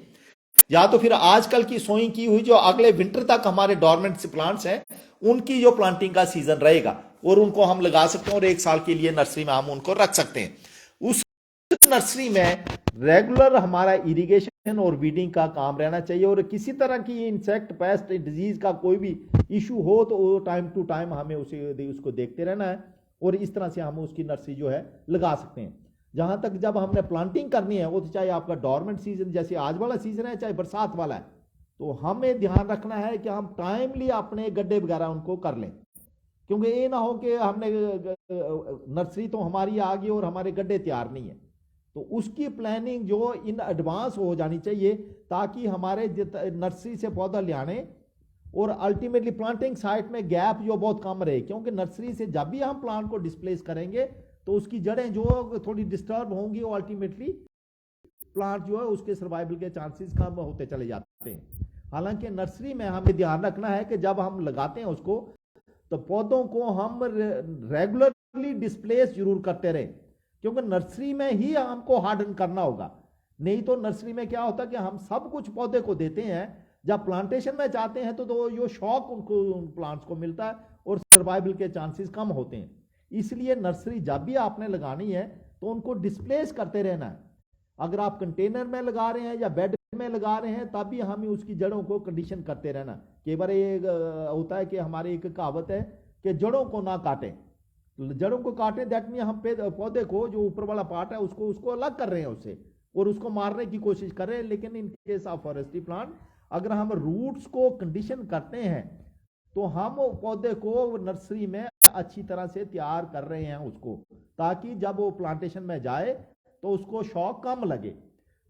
या तो फिर आजकल की सोइंग की हुई जो अगले विंटर तक हमारे डोरमेंट प्लांट्स हैं उनकी जो प्लांटिंग का सीजन रहेगा और उनको हम लगा सकते हैं और एक साल के लिए नर्सरी में हम उनको रख सकते हैं। उस नर्सरी में रेगुलर हमारा इरिगेशन और वीडिंग का काम रहना चाहिए, और किसी तरह की इंसेक्ट पेस्ट डिजीज का कोई भी इशू हो तो टाइम टू टाइम हमें उसको देखते रहना है, और इस तरह से हम उसकी नर्सरी जो है लगा सकते हैं। जहां तक जब हमने प्लांटिंग करनी है, वो तो चाहे आपका डोरमेंट सीजन जैसे आज वाला सीजन है चाहे बरसात वाला है, तो हमें ध्यान रखना है कि हम टाइमली अपने गड्ढे वगैरह उनको कर लें, क्योंकि ये ना हो कि हमने नर्सरी तो हमारी आ गई और हमारे गड्ढे तैयार नहीं है। तो उसकी प्लानिंग जो इन एडवांस हो जानी चाहिए, ताकि हमारे नर्सरी से पौधा ले आने और अल्टीमेटली प्लांटिंग साइट में गैप जो बहुत कम रहे, क्योंकि नर्सरी से जब भी हम प्लांट को डिस्प्लेस करेंगे तो उसकी जड़ें जो थोड़ी डिस्टर्ब होंगी, वो अल्टीमेटली प्लांट जो है उसके सर्वाइवल के चांसेस कम होते चले जाते हैं। हालांकि नर्सरी में हमें ध्यान रखना है कि जब हम लगाते हैं उसको तो पौधों को हम रेगुलरली डिस्प्लेस जरूर करते रहे, क्योंकि नर्सरी में ही हमको हार्डन करना होगा। नहीं तो नर्सरी में क्या होता है कि हम सब कुछ पौधे को देते हैं, जब प्लांटेशन में जाते हैं तो जो शॉक उनको उन प्लांट्स को मिलता है और सर्वाइवल के चांसेस कम होते हैं। इसलिए नर्सरी जब भी आपने लगानी है तो उनको डिस्प्लेस करते रहना है। अगर आप कंटेनर में लगा रहे हैं या बेड में लगा रहे हैं तब भी हमें उसकी जड़ों को कंडीशन करते रहना। कई बार ये होता है कि हमारी एक कहावत है कि जड़ों को ना काटें, जड़ों को काटे दैट मीन हम पौधे को जो ऊपर वाला पार्ट है उसको अलग कर रहे हैं उससे, और उसको मारने की कोशिश कर रहे हैं। लेकिन in case of forestry plant अगर हम रूट्स को कंडीशन करते हैं तो हम पौधे को नर्सरी में अच्छी तरह से तैयार कर रहे हैं उसको, ताकि जब वो प्लांटेशन में जाए तो उसको शॉक कम लगे।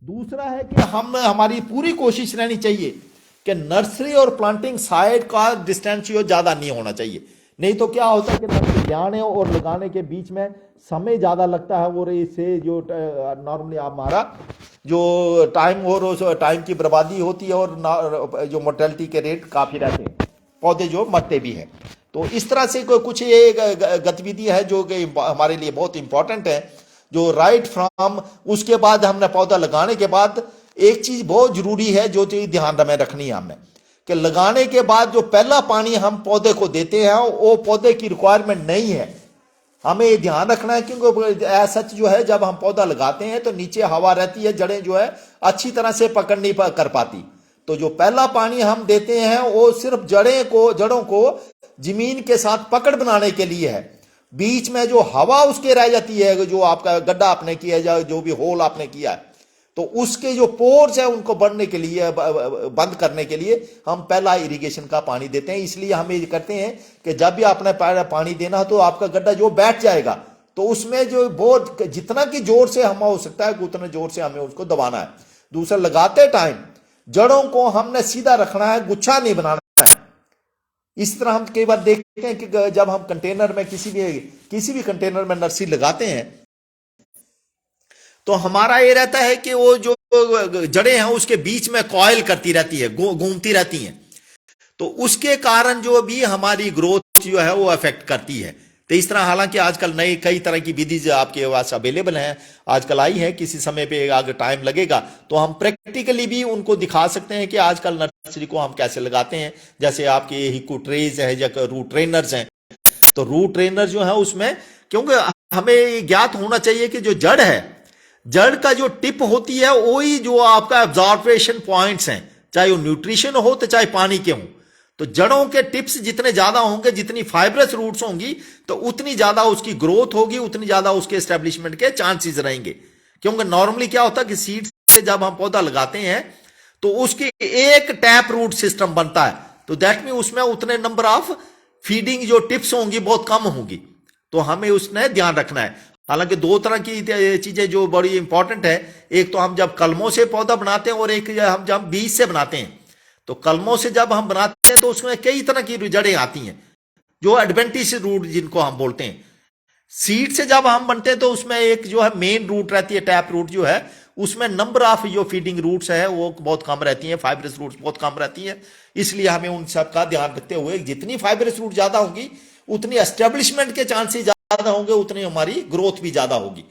दूसरा है कि हमारी पूरी कोशिश रहनी चाहिए कि नर्सरी और प्लांटिंग साइट का डिस्टेंस ज्यादा नहीं होना चाहिए। नहीं तो क्या होता है कि लगाने और लगाने के बीच में समय ज़्यादा लगता है, और इससे जो नॉर्मली हमारा जो टाइम और उस टाइम की बर्बादी होती है, और जो मोर्टेलिटी के रेट काफ़ी रहते हैं, पौधे जो मरते भी हैं। तो इस तरह से कुछ ये गतिविधि है जो कि हमारे लिए बहुत इंपॉर्टेंट है, जो राइट फ्रॉम उसके बाद हमने पौधा लगाने के बाद एक चीज़ बहुत ज़रूरी है जो चीज़ ध्यान में रखनी है हमें, कि लगाने के बाद जो पहला पानी हम पौधे को देते हैं वो पौधे की रिक्वायरमेंट नहीं है। हमें ये ध्यान रखना है, क्योंकि सच जो है जब हम पौधा लगाते हैं तो नीचे हवा रहती है, जड़ें जो है अच्छी तरह से पकड़ नहीं कर पाती। तो जो पहला पानी हम देते हैं वो सिर्फ जड़ों को जमीन के साथ पकड़ बनाने के लिए है। बीच में जो हवा उसके रह जाती है, जो आपका गड्ढा आपने किया है, जो भी होल आपने किया है, तो उसके जो पोर्स है उनको बढ़ने के लिए, बंद करने के लिए हम पहला इरिगेशन का पानी देते हैं। इसलिए हम ये करते हैं कि जब भी आपने पानी देना तो आपका गड्ढा जो बैठ जाएगा तो उसमें जो बहुत जितना की जोर से हम हो सकता है उतने जोर से हमें उसको दबाना है। दूसरा, लगाते टाइम जड़ों को हमने सीधा रखना है, गुच्छा नहीं बनाना है। इस तरह हम कई बार देखते हैं कि जब हम कंटेनर में किसी भी कंटेनर में नर्सरी लगाते हैं तो हमारा ये रहता है कि वो जो जड़ें हैं उसके बीच में कॉइल करती रहती है, घूमती रहती हैं, तो उसके कारण जो भी हमारी ग्रोथ जो है वो अफेक्ट करती है। तो इस तरह हालांकि आजकल नई कई तरह की विधि आपके पास अवेलेबल हैं, आजकल आई है, किसी समय पे अगर टाइम लगेगा तो हम प्रैक्टिकली भी उनको दिखा सकते हैं कि आजकल नर्सरी को हम कैसे लगाते हैं। जैसे आपके हिकू ट्रेज है या रूट ट्रेनर्स हैं, तो रूट ट्रेनर जो है उसमें, क्योंकि हमें ज्ञात होना चाहिए कि जो जड़ है, जड़ का जो टिप होती है वही जो आपका एब्जॉर्प्शन पॉइंट्स हैं, चाहे वो न्यूट्रिशन हो तो चाहे पानी के हों। तो जड़ों के टिप्स जितने ज्यादा होंगे, जितनी फाइब्रस रूट्स होंगी, तो उतनी ज्यादा उसकी ग्रोथ होगी, उतनी ज्यादा उसके एस्टेब्लिशमेंट के चांसेस रहेंगे। क्योंकि नॉर्मली क्या होता है कि सीड से जब हम पौधा लगाते हैं तो उसकी एक टैप रूट सिस्टम बनता है, तो दैट मीन उसमें उतने नंबर ऑफ फीडिंग जो टिप्स होंगी बहुत कम होंगी। तो हमें उसने ध्यान रखना है। हालांकि दो तरह की चीजें जो बड़ी इंपॉर्टेंट है, एक तो हम जब कलमों से पौधा बनाते हैं और एक हम जब बीज से बनाते हैं। तो कलमों से जब हम बनाते हैं तो उसमें कई तरह की जड़ें आती हैं जो एडवेंटिस रूट जिनको हम बोलते हैं। सीड से जब हम बनते हैं तो उसमें एक जो है मेन रूट रहती है, टैप रूट जो है, उसमें नंबर ऑफ जो फीडिंग रूट्स है वो बहुत कम रहती हैं, फाइब्रस रूट्स बहुत कम रहती हैं। इसलिए हमें उन सब का ध्यान रखते हुए जितनी फाइब्रस रूट ज्यादा होगी उतनी एस्टेब्लिशमेंट के चांसेस ज्यादा होंगे, उतनी हमारी ग्रोथ भी ज्यादा होगी।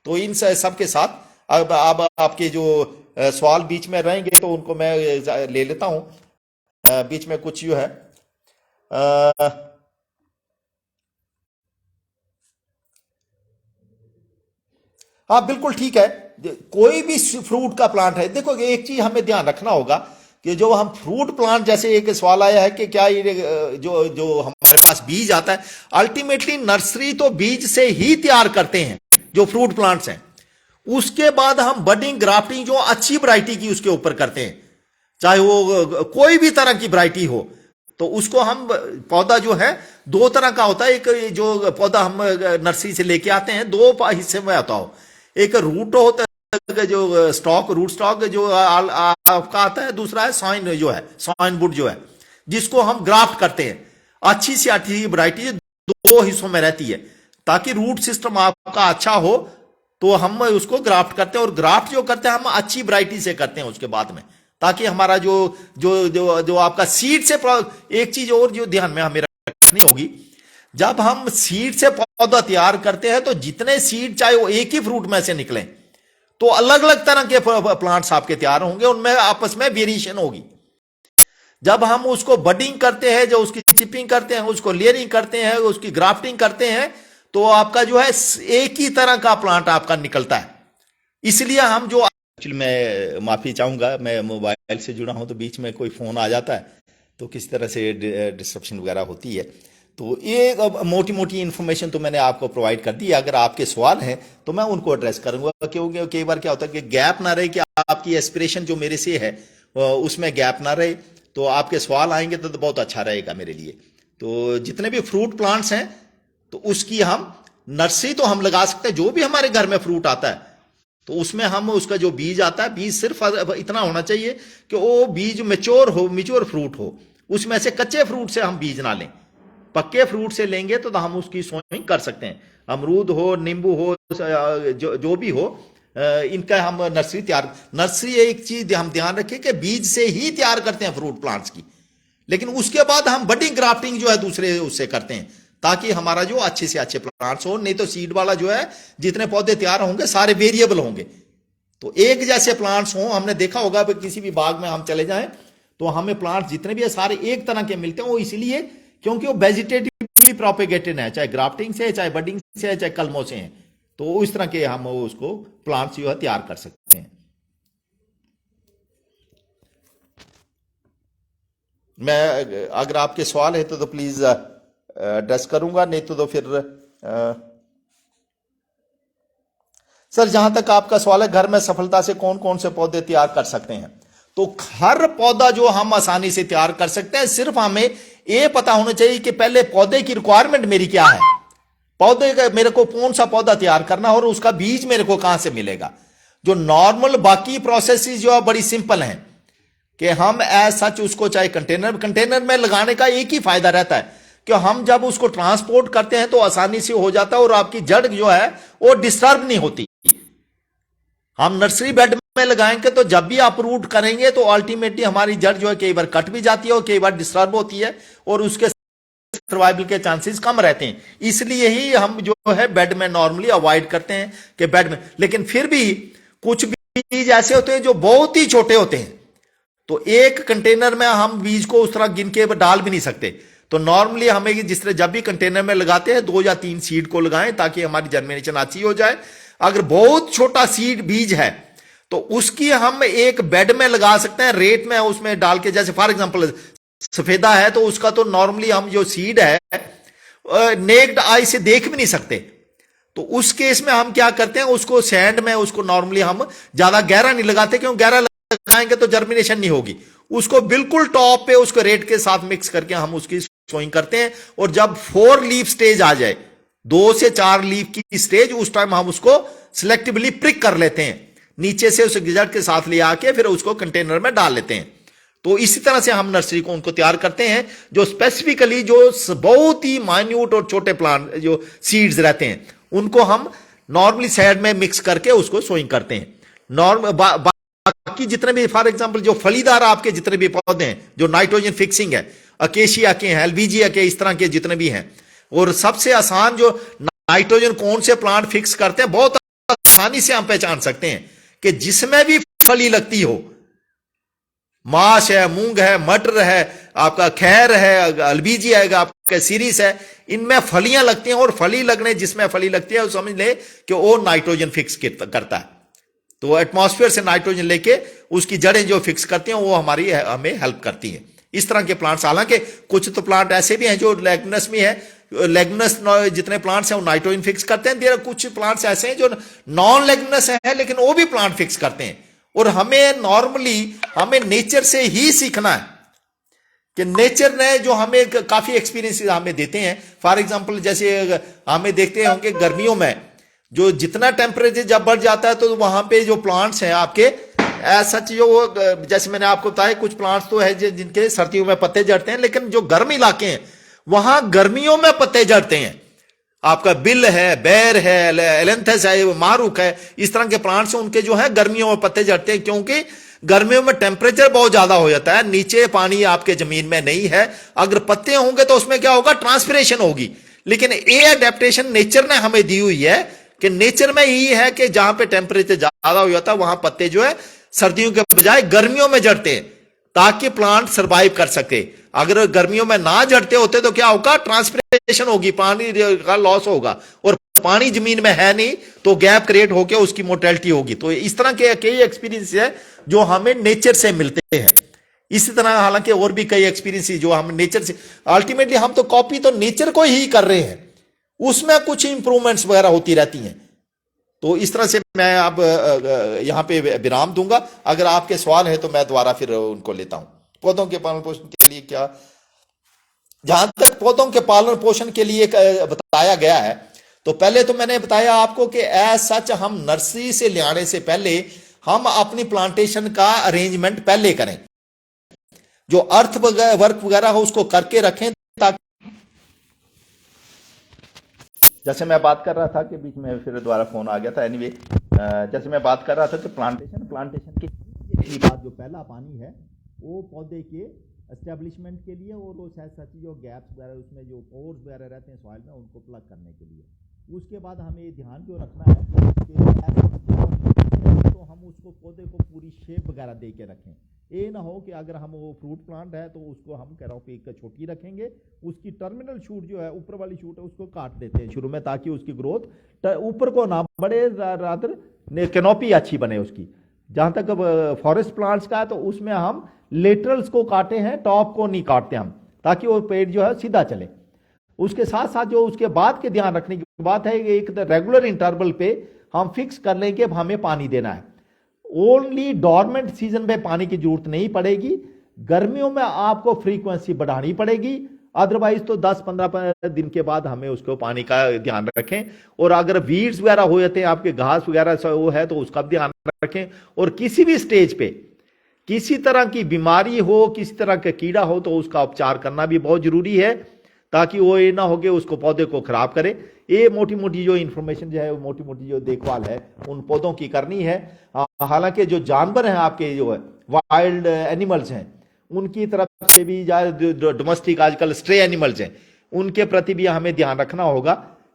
तो इन सब के साथ अब आपके जो सवाल बीच में रहेंगे तो उनको मैं ले लेता हूं। बीच में कुछ जो है हाँ बिल्कुल ठीक है। कोई भी फ्रूट का प्लांट है, देखो एक चीज हमें ध्यान रखना होगा कि जो हम फ्रूट प्लांट, जैसे एक सवाल आया है कि क्या ये जो जो हमारे पास बीज आता है, अल्टीमेटली नर्सरी तो बीज से ही तैयार करते हैं जो फ्रूट प्लांट्स हैं। उसके बाद हम बडिंग ग्राफ्टिंग जो अच्छी वैरायटी की उसके ऊपर करते हैं, चाहे वो कोई भी तरह की वैरायटी हो। तो उसको हम पौधा जो है दो तरह का होता है, एक जो पौधा हम नर्सरी से लेके आते हैं दो हिस्से में आता हो, एक रूट होता है जो स्टॉक, रूट स्टॉक जो आपका आता है, दूसरा है सॉइन जो है, सॉइन वुड जो है, जिसको हम ग्राफ्ट करते हैं। अच्छी से अच्छी वैरायटी दो हिस्सों में रहती है ताकि रूट सिस्टम आपका अच्छा हो, तो हम उसको ग्राफ्ट करते हैं। और ग्राफ्ट जो करते हैं हम अच्छी वैरायटी से करते हैं उसके बाद में, ताकि हमारा जो जो जो जो आपका सीड से, एक चीज और जो ध्यान में हमें रखनी होगी, जब हम सीड से पौधा तैयार करते हैं तो जितने सीड चाहे वो एक ही फ्रूट में से निकले, तो अलग अलग तरह के प्लांट्स आपके तैयार होंगे, उनमें आपस में वेरिएशन होगी। जब हम उसको बडिंग करते हैं, जो उसकी चिपिंग करते हैं, उसको लेयरिंग करते हैं, उसकी ग्राफ्टिंग करते हैं, तो आपका जो है एक ही तरह का प्लांट आपका निकलता है। इसलिए हम जो, एक्चुअली मैं माफी चाहूंगा, मैं मोबाइल से जुड़ा हूं तो बीच में कोई फोन आ जाता है तो किस तरह से डिस्ट्रप्शन वगैरह होती है। तो ये मोटी मोटी इन्फॉर्मेशन तो मैंने आपको प्रोवाइड कर दी। अगर आपके सवाल हैं तो मैं उनको एड्रेस करूंगा, क्योंकि कई बार क्या होता है कि गैप ना रहे, कि आपकी एस्पिरेशन जो मेरे से है उसमें गैप ना रहे, तो आपके सवाल आएंगे तो बहुत अच्छा रहेगा मेरे लिए। तो जितने भी फ्रूट प्लांट्स हैं तो उसकी हम नर्सरी तो हम लगा सकते हैं, जो भी हमारे घर में फ्रूट आता है तो उसमें हम उसका जो बीज आता है, बीज सिर्फ इतना होना चाहिए कि वो बीज मेच्योर हो, मेच्योर फ्रूट हो, उसमें से कच्चे फ्रूट से हम बीज ना लें। पक्के फ्रूट से लेंगे तो हम उसकी सोइंग कर सकते हैं, अमरूद हो, नींबू हो, जो भी हो, इनका हम नर्सरी तैयार, नर्सरी एक चीज हम ध्यान रखें कि बीज से ही तैयार करते हैं फ्रूट प्लांट्स की, लेकिन उसके बाद हम बडिंग ग्राफ्टिंग जो है दूसरे उससे करते हैं, ताकि हमारा जो अच्छे से अच्छे प्लांट्स हो। नहीं तो सीड वाला जो है जितने पौधे तैयार होंगे सारे वेरिएबल होंगे, तो एक जैसे प्लांट्स हों। हमने देखा होगा किसी भी बाग में हम चले जाएं तो हमें प्लांट्स जितने भी है सारे एक तरह के मिलते हैं, वो इसलिए क्योंकि वो वेजिटेटिवली प्रोपेगेटेड है, चाहे ग्राफ्टिंग से, चाहे बडिंग से, चाहे कलमों से हैं। तो इस तरह के हम उसको प्लांट्स जो है तैयार कर सकते हैं। मैं अगर आपके सवाल है तो प्लीज एड्रेस करूंगा, नहीं तो फिर सर जहां तक आपका सवाल है, घर में सफलता से कौन कौन से पौधे तैयार कर सकते हैं, तो हर पौधा जो हम आसानी से तैयार कर सकते हैं। सिर्फ हमें यह पता होना चाहिए कि पहले पौधे की रिक्वायरमेंट मेरी क्या है, पौधे का मेरे को कौन सा पौधा तैयार करना और उसका बीज मेरे को कहां से मिलेगा। जो नॉर्मल बाकी प्रोसेसेस जो है बड़ी सिंपल हैं कि हम एज सच उसको, चाहे कंटेनर में लगाने का एक ही फायदा रहता है कि हम जब उसको ट्रांसपोर्ट करते हैं तो आसानी से हो जाता है और आपकी जड़ जो है वो डिस्टर्ब नहीं होती। हम नर्सरी बेड में लगाएंगे तो जब भी आप रूट करेंगे तो अल्टीमेटली हमारी जड़ जो है कई बार कट भी जाती है और कई बार डिस्टर्ब होती है और उसके सर्वाइवल के चांसेस कम रहते हैं। इसलिए ही हम जो है बेड में नॉर्मली अवॉइड करते हैं कि बेड में, लेकिन फिर भी कुछ बीज ऐसे होते हैं जो बहुत ही छोटे होते हैं, तो एक कंटेनर में हम बीज को उस तरह गिन के डाल भी नहीं सकते। तो नॉर्मली हमें जिस तरह जब भी कंटेनर में लगाते हैं 2 या 3 सीड को लगाएं ताकि हमारी जर्मिनेशन अच्छी हो जाए। अगर बहुत छोटा सीड बीज है तो उसकी हम एक बेड में लगा सकते हैं, रेत में उसमें डाल के, जैसे फॉर एग्जांपल सफेदा है तो उसका तो नॉर्मली हम जो सीड है नेक्ड आई से देख भी नहीं सकते, तो उस केस में हम क्या करते हैं, उसको सैंड में उसको नॉर्मली हम ज्यादा गहरा नहीं लगाते, क्यों गहरा लगाएंगे तो जर्मिनेशन नहीं होगी। उसको बिल्कुल टॉप पे उसको रेट के साथ मिक्स करके हम उसकी सोइंग करते हैं। और जब 4 लीफ स्टेज आ जाए, 2 से 4 लीफ की स्टेज, उस टाइम हम उसको सिलेक्टिवली प्रिक कर लेते हैं, नीचे से उस गिजट के साथ ले आके फिर उसको कंटेनर में डाल लेते हैं। तो इसी तरह से हम नर्सरी को उनको तैयार करते हैं, जो स्पेसिफिकली जो बहुत ही माइन्यूट और छोटे प्लांट जो सीड्स रहते हैं उनको हम नॉर्मली साइड में मिक्स करके उसको सोइंग करते हैं। बाकी जितने भी, फॉर एग्जांपल जो फलीदार आपके जितने भी पौधे हैं जो नाइट्रोजन फिक्सिंग है, अकेशिया के हैं, एल्बीजिया के, इस तरह के जितने भी हैं, और सबसे आसान जो नाइट्रोजन कौन से प्लांट फिक्स करते हैं, बहुत आसानी से हम पहचान सकते हैं कि जिसमें भी फली लगती हो, माश है, मूंग है, मटर है, आपका खैर है, अलबीजिया है, आपका सीरीस है, इनमें फलियां लगती हैं। और फली लगने, जिसमें फली लगती है समझ ले कि वो नाइट्रोजन फिक्स करता है। तो एटमॉस्फेयर से नाइट्रोजन लेके उसकी जड़ें जो फिक्स करती हैं वो हमें हेल्प करती हैं। इस तरह के प्लांट्स, हालांकि कुछ तो प्लांट ऐसे भी हैं जो लेगनस में है, लेगनस जितने प्लांट्स हैं वो नाइट्रोजन फिक्स करते हैं। देर कुछ प्लांट्स ऐसे हैं जो नॉन लेगनस है लेकिन वो भी प्लांट फिक्स करते हैं। और हमें नॉर्मली हमें नेचर से ही सीखना है कि नेचर ने जो हमें काफी एक्सपीरियंस हमें देते हैं। फॉर एग्जांपल जैसे हमें देखते होंगे गर्मियों में जो जितना टेम्परेचर जब बढ़ जाता है तो वहां पे जो प्लांट्स हैं आपके सच जो, जैसे मैंने आपको बताया, कुछ प्लांट्स तो है जिनके सर्दियों में पत्ते झड़ते हैं, लेकिन जो गर्म इलाके हैं वहां गर्मियों में पत्ते झड़ते हैं। आपका बिल है, बैर है, एलेंथस है, मारूक है, इस तरह के प्लांट्स हैं, उनके जो है गर्मियों में पत्ते झड़ते हैं, क्योंकि गर्मियों में टेम्परेचर बहुत ज्यादा हो जाता है, नीचे पानी आपके जमीन में नहीं है। अगर पत्ते होंगे तो उसमें क्या होगा, ट्रांसपिरेशन होगी। लेकिन ये अडेप्टेशन नेचर ने हमें दी हुई है कि नेचर में ही है कि जहां पे टेम्परेचर ज्यादा हो जाता है वहां पत्ते जो है सर्दियों के बजाय गर्मियों में झड़ते हैं, ताकि प्लांट सरवाइव कर सके। अगर गर्मियों में ना झड़ते होते तो क्या होगा, ट्रांसपिरेशन होगी, पानी का लॉस होगा, और पानी जमीन में है नहीं तो गैप क्रिएट होकर उसकी मोर्टेलिटी होगी। तो इस तरह के कई एक्सपीरियंस है जो हमें नेचर से मिलते हैं। इसी तरह हालांकि और भी कई एक्सपीरियंस जो हम नेचर से, अल्टीमेटली हम तो कॉपी तो नेचर को ही कर रहे हैं, उसमें कुछ इंप्रूवमेंट्स वगैरह होती रहती हैं। तो इस तरह से मैं अब यहां पे विराम दूंगा। अगर आपके सवाल है तो मैं दोबारा फिर उनको लेता हूं। पौधों के पालन पोषण के लिए क्या, जहां तक पौधों के पालन पोषण के लिए बताया गया है, तो पहले तो मैंने बताया आपको कि एज सच हम नर्सरी से ले आने से पहले हम अपनी प्लांटेशन का अरेंजमेंट पहले करें, जो अर्थ वर्क वगैरह हो उसको करके रखें, ताकि जैसे मैं बात कर रहा था कि बीच में फिर दोबारा फोन आ गया था। एनीवे, जैसे मैं बात कर रहा था कि प्लांटेशन की बात, जो पहला पानी है वो पौधे के एस्टेब्लिशमेंट के लिए, और वो सच जो गैप्स वगैरह उसमें जो पोर्स वगैरह रहते हैं सॉइल में उनको प्लग करने के लिए। उसके बाद हमें ध्यान जो रखना है कि तो हम उसको पौधे को पूरी शेप वगैरह दे के रखें। ये ना हो कि अगर हम वो फ्रूट प्लांट है तो उसको हम कैनोपी छोटी रखेंगे, उसकी टर्मिनल शूट जो है, ऊपर वाली शूट है, उसको काट देते हैं शुरू में, ताकि उसकी ग्रोथ ऊपर को ना बढ़े, रादर कैनोपी अच्छी बने उसकी। जहां तक फॉरेस्ट प्लांट्स का है तो उसमें हम लेटरल्स को काटे हैं, टॉप को नहीं काटते हम, ताकि वो पेड़ जो है सीधा चले। उसके साथ साथ जो उसके बाद के ध्यान रखने की बात है, एक रेगुलर इंटरवल पे हम फिक्स कर लेंगे हमें पानी देना है। ओनली डॉर्मेंट सीजन में पानी की जरूरत नहीं पड़ेगी, गर्मियों में आपको फ्रीक्वेंसी बढ़ानी पड़ेगी, अदरवाइज तो 10-15 दिन के बाद हमें उसको पानी का ध्यान रखें। और अगर वीड्स वगैरह हो जाते हैं, आपके घास वगैरह वो है तो उसका ध्यान रखें। और किसी भी स्टेज पे किसी तरह की बीमारी हो, किसी तरह का कीड़ा हो तो उसका उपचार करना भी बहुत जरूरी है, ताकि वो ये ना हो कि उसको पौधे को खराब करे। ये मोटी मोटी जो इंफॉर्मेशन जो है, मोटी मोटी जो देखभाल है उन पौधों की करनी है। हालांकि जो जानवर हैं आपके, जो है वाइल्ड एनिमल्स हैं, उनकी तरफ से भी, जो डोमेस्टिक आजकल स्ट्रे एनिमल्स हैं, उनके प्रति भी हमें ध्यान रखना होगा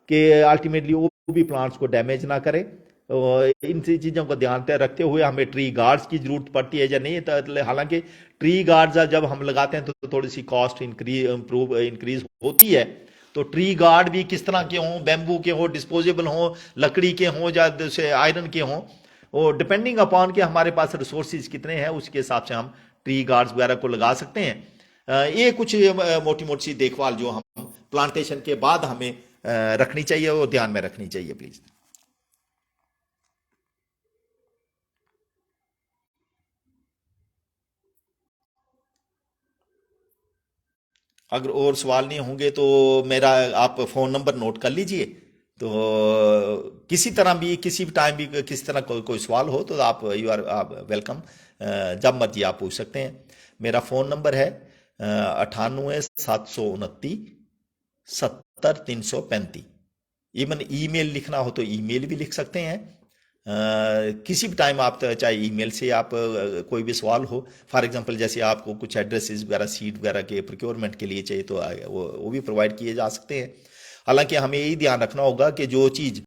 कि अल्टीमेटली वो भी प्लांट्स को डैमेज ना करें। इन चीजों को ध्यान रखते हुए हमें ट्री गार्ड्स की जरूरत पड़ती है या नहीं। तो हालांकि ट्री गार्ड्स जब हम लगाते हैं तो थोड़ी सी कॉस्ट इंक्रीज होती है। तो ट्री गार्ड भी किस तरह के हों, बैम्बू के हों, डिस्पोजेबल हों, लकड़ी के हों या आयरन के हों, और डिपेंडिंग अपॉन के हमारे पास रिसोर्सेज कितने हैं उसके हिसाब से हम ट्री गार्ड्स वगैरह को लगा सकते हैं। ये कुछ मोटी मोटी सी देखभाल जो हम प्लांटेशन के बाद हमें रखनी चाहिए और ध्यान में रखनी चाहिए प्लीज। अगर और सवाल नहीं होंगे तो मेरा आप फ़ोन नंबर नोट कर लीजिए। तो किसी तरह भी किसी भी टाइम भी किसी तरह कोई सवाल हो तो आप यू आर आप वेलकम, जब मर्जी आप पूछ सकते हैं। मेरा फ़ोन नंबर है 98 729 70 335। इवन ईमेल लिखना हो तो ईमेल भी लिख सकते हैं। किसी भी टाइम आप चाहे ईमेल से आप कोई भी सवाल हो, फॉर एग्जांपल जैसे आपको कुछ एड्रेसेस वगैरह सीट वगैरह के प्रोक्योरमेंट के लिए चाहिए तो वो भी प्रोवाइड किए जा सकते हैं। हालांकि हमें यही ध्यान रखना होगा कि जो चीज़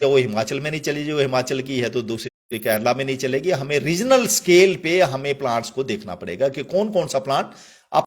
वो हिमाचल में नहीं चली, जो हिमाचल की है तो दूसरी केरला में नहीं चलेगी। हमें रीजनल स्केल पे हमें प्लांट्स को देखना पड़ेगा कि कौन कौन सा प्लांट